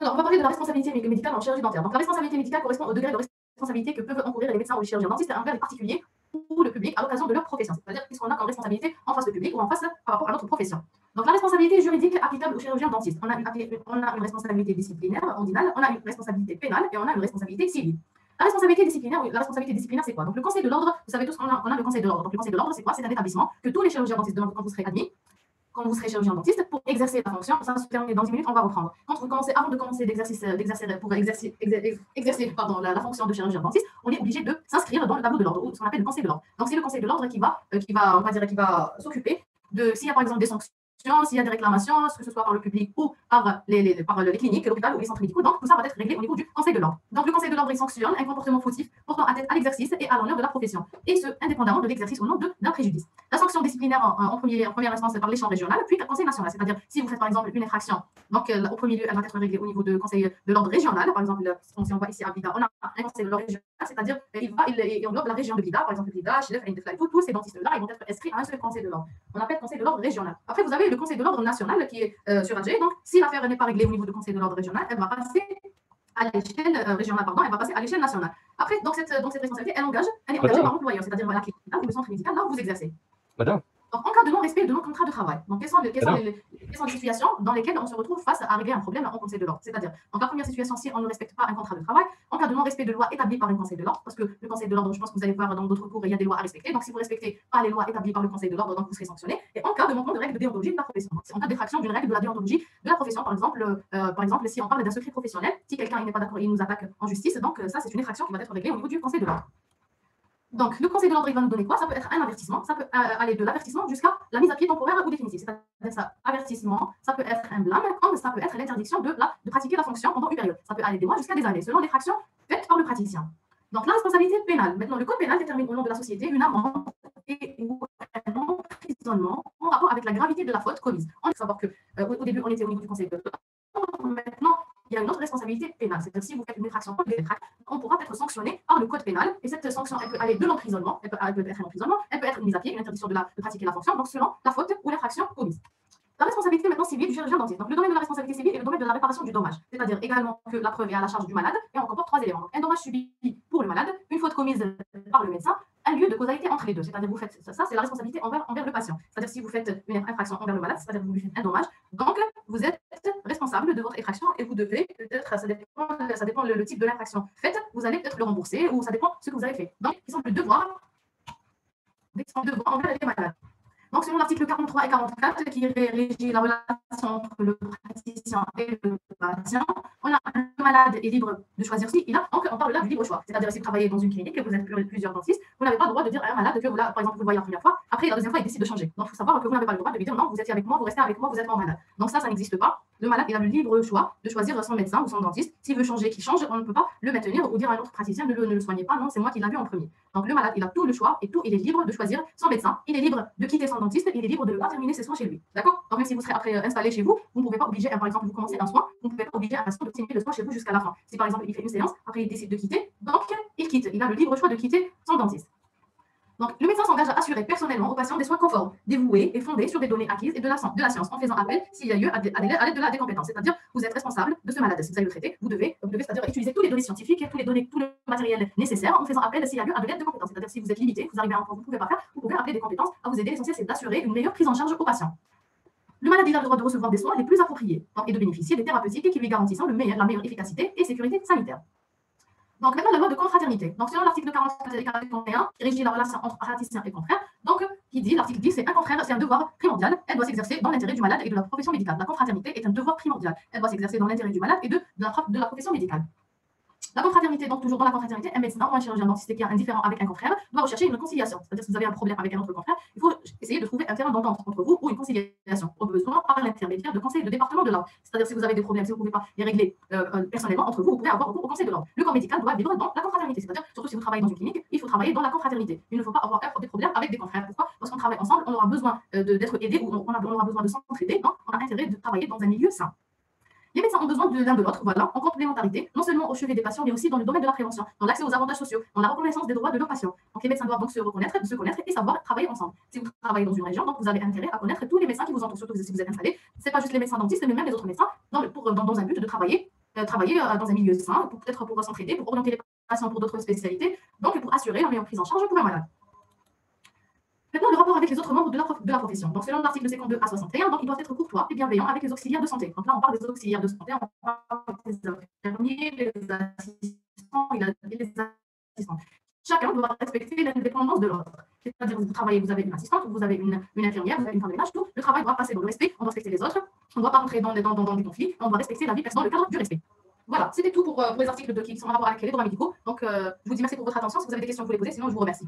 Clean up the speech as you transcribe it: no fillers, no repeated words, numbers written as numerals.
Alors, on va parler de la responsabilité médicale en chirurgie dentaire. Donc, la responsabilité médicale correspond au degré de responsabilité que peuvent encourir les médecins ou les chirurgiens dentistes envers les particuliers ou le public à l'occasion de leur profession. C'est-à-dire qu'est-ce qu'on a comme responsabilité en face du public ou en face par rapport à notre profession. Donc, la responsabilité juridique applicable aux chirurgiens dentistes. On a une responsabilité disciplinaire, ordinale, on a une responsabilité pénale et on a une responsabilité civile. La responsabilité disciplinaire, c'est quoi? Donc, le Conseil de l'ordre, vous savez tous qu'on a le Conseil de l'ordre. Donc, le Conseil de l'ordre, c'est quoi? C'est un établissement que tous les chirurgiens dentistes demandent quand vous serez admis, quand vous serez chirurgien dentiste, pour exercer la fonction. Ça va se terminer dans 10 minutes, on va reprendre. Avant de commencer exercer la fonction de chirurgien dentiste, on est obligé de s'inscrire dans le tableau de l'ordre, ou ce qu'on appelle le Conseil de l'ordre. Donc, c'est le Conseil de l'ordre qui va s'occuper de, s'il y a par exemple des sanctions, s'il y a des réclamations, que ce soit par le public ou par les cliniques, l'hôpital ou les centres médicaux, donc tout ça va être réglé au niveau du Conseil de l'ordre. Donc le Conseil de l'ordre sanctionne un comportement fautif portant atteinte à l'exercice et à l'honneur de la profession, et ce, indépendamment de l'exercice ou non d'un préjudice. La sanction disciplinaire en première instance par l'échelon régional, puis le Conseil national, c'est-à-dire si vous faites par exemple une infraction, donc au premier lieu, elle va être réglée au niveau du Conseil de l'ordre régional. Par exemple, si on va ici à Blida, on a un Conseil de l'ordre régional, c'est-à-dire il englobe la région de Blida, par exemple Blida, Chlef, Eindhoven, tous ces dentistes-là, ils vont être inscrits à un seul Conseil de l'ordre. On appelle Conseil de l'ordre régional. Après, vous avez le Conseil de l'ordre national qui est sur Alger. Donc, si l'affaire n'est pas réglée au niveau du Conseil de l'ordre régional, elle va passer à l'échelle régionale, elle va passer à l'échelle nationale. Après, donc cette responsabilité, elle est engagée par l'employeur, c'est-à-dire la clinique ou le centre médical là où vous exercez. Madame. Donc, en cas de non-respect de nos contrats de travail, donc quelles sont les situations dans lesquelles on se retrouve face à régler un problème en Conseil de l'ordre? C'est-à-dire, donc la première situation, si on ne respecte pas un contrat de travail, en cas de non-respect de loi établie par le Conseil de l'ordre, parce que le Conseil de l'ordre, je pense que vous allez voir dans d'autres cours, il y a des lois à respecter. Donc, si vous ne respectez pas les lois établies par le Conseil de l'ordre, donc vous serez sanctionné. Et en cas de manquement de règles de déontologie de la profession, donc, en cas d'effraction d'une règle de la déontologie de la profession, par exemple, si on parle d'un secret professionnel, si quelqu'un n'est pas d'accord, il nous attaque en justice, donc ça, c'est une infraction qui va être réglée au niveau du Conseil de l'ordre. Donc, le Conseil de l'ordre, il va nous donner quoi? Ça peut être un avertissement, ça peut aller de l'avertissement jusqu'à la mise à pied temporaire ou définitive. C'est-à-dire ça, avertissement, ça peut être un blâme, comme ça peut être l'interdiction de pratiquer la fonction pendant une période. Ça peut aller des mois jusqu'à des années, selon l'infraction faite par le praticien. Donc, la responsabilité pénale. Maintenant, le code pénal détermine au nom de la société une amende ou un emprisonnement en rapport avec la gravité de la faute commise. On doit savoir qu'au début, on était au niveau du Conseil de l'ordre. Maintenant, il y a une autre responsabilité pénale. C'est-à-dire si vous faites une infraction, on pourra être sanctionné par le code pénal. Et cette sanction, elle peut aller de l'emprisonnement, elle peut être un emprisonnement, elle peut être une mise à pied, une interdiction de pratiquer la fonction, donc selon la faute ou l'infraction commise. La responsabilité maintenant civile du chirurgien dentiste. Donc le domaine de la responsabilité civile est le domaine de la réparation du dommage. C'est-à-dire également que la preuve est à la charge du malade et on comporte 3 éléments. Donc, un dommage subi pour le malade, une faute commise par le médecin, un lieu de causalité entre les deux. C'est-à-dire vous faites ça, c'est la responsabilité envers le patient. C'est-à-dire si vous faites une infraction envers le malade, c'est-à-dire que vous lui faites un dommage, donc vous êtes responsable de votre effraction et vous devez peut-être, ça dépend le type de l'infraction faite, vous allez peut-être le rembourser ou ça dépend ce que vous avez fait. Donc, ils sont le devoir envers les malades. Donc, selon l'article 43 et 44 qui régit la relation entre le praticien et le patient, le malade est libre de choisir si il a. Donc, on parle là du libre choix. C'est-à-dire, si vous travaillez dans une clinique et vous êtes plusieurs dentistes, vous n'avez pas le droit de dire à un malade que vous, par exemple, vous le voyez la première fois, après, la deuxième fois, il décide de changer. Donc, il faut savoir que vous n'avez pas le droit de lui dire non, vous étiez avec moi, vous restez avec moi, vous êtes mon malade. Donc, ça n'existe pas. Le malade, il a le libre choix de choisir son médecin ou son dentiste. S'il veut changer, qu'il change. On ne peut pas le maintenir ou dire à un autre praticien ne le soignez pas. Non, c'est moi qui l'ai vu en premier. Donc, le malade, il a tout le choix et il est libre de choisir son médecin. Il est libre de quitter son dentiste. Il est libre de ne pas terminer ses soins chez lui. D'accord? Donc, même si vous serez après installé chez vous, vous ne pouvez pas obliger, par exemple, vous commencez un soin, vous ne pouvez pas obliger un patient de terminer le soin chez vous jusqu'à la fin. Si par exemple, il fait une séance, après il décide de quitter, donc il quitte. Il a le libre choix de quitter son dentiste. Donc, le médecin s'engage à assurer personnellement au patient des soins conformes, dévoués et fondés sur des données acquises et de la science, en faisant appel, s'il y a lieu, à l'aide de la compétences. C'est-à-dire, vous êtes responsable de ce malade. Si vous allez le traiter, vous devez c'est-à-dire utiliser toutes les données scientifiques, tout le matériel nécessaire, en faisant appel, s'il y a lieu, à de l'aide de compétences. C'est-à-dire, si vous êtes limité, vous arrivez à un point où vous ne pouvez pas faire, vous pouvez appeler des compétences à vous aider. L'essentiel, c'est d'assurer une meilleure prise en charge au patient. Le malade il a le droit de recevoir des soins les plus appropriés et de bénéficier des thérapeutiques qui lui garantissent la meilleure efficacité et sécurité sanitaire. Donc, maintenant, la loi de confraternité. Donc, selon l'article 44 et 41, qui régit la relation entre praticien et confrère, donc, l'article dit, c'est un confrère, c'est un devoir primordial. Elle doit s'exercer dans l'intérêt du malade et de la profession médicale. La confraternité est un devoir primordial. Elle doit s'exercer dans l'intérêt du malade et de la profession médicale. La confraternité, donc toujours dans la confraternité, un médecin ou un chirurgien dentiste qui a un différend avec un confrère doit rechercher une conciliation. C'est-à-dire, si vous avez un problème avec un autre confrère, il faut essayer de trouver un terrain d'entente entre vous ou une conciliation, au besoin par l'intermédiaire de conseils de département de l'ordre. C'est-à-dire, si vous avez des problèmes, si vous ne pouvez pas les régler personnellement entre vous, vous pouvez avoir recours au conseil de l'ordre. Le corps médical doit vivre dans la confraternité. C'est-à-dire, surtout si vous travaillez dans une clinique, il faut travailler dans la confraternité. Il ne faut pas avoir des problèmes avec des confrères. Pourquoi? Parce qu'on travaille ensemble, on aura besoin d'être aidé ou on aura besoin de s'entraider. Donc, on a intérêt de travailler dans un milieu sain. Les médecins ont besoin de l'un de l'autre, voilà, en complémentarité, non seulement au chevet des patients, mais aussi dans le domaine de la prévention, dans l'accès aux avantages sociaux, dans la reconnaissance des droits de leurs patients. Donc les médecins doivent donc se connaître et savoir travailler ensemble. Si vous travaillez dans une région, donc vous avez intérêt à connaître tous les médecins qui vous entourent, surtout si vous êtes installé. Ce n'est pas juste les médecins dentistes, mais même les autres médecins, dans un but de travailler travailler dans un milieu sain, peut-être pour s'entraider, pour orienter les patients pour d'autres spécialités, donc pour assurer la meilleure prise en charge pour un malade. Maintenant, le rapport avec les autres membres de la profession. Donc, selon l'article 52 à 61, donc, ils doivent être courtois et bienveillants avec les auxiliaires de santé. Donc là, on parle des auxiliaires de santé, on parle des infirmiers, les assistants et les assistants. Chacun doit respecter l'indépendance de l'autre. C'est-à-dire, vous travaillez, vous avez une assistante, vous avez une infirmière, vous avez une femme de ménage, tout. Le travail doit passer dans le respect, on doit respecter les autres, on ne doit pas rentrer dans des conflits, on doit respecter la vie personnelle dans le cadre du respect. Voilà, c'était tout pour les articles qui sont en rapport avec les droits médicaux. Donc, je vous dis merci pour votre attention. Si vous avez des questions, vous les posez, sinon je vous remercie.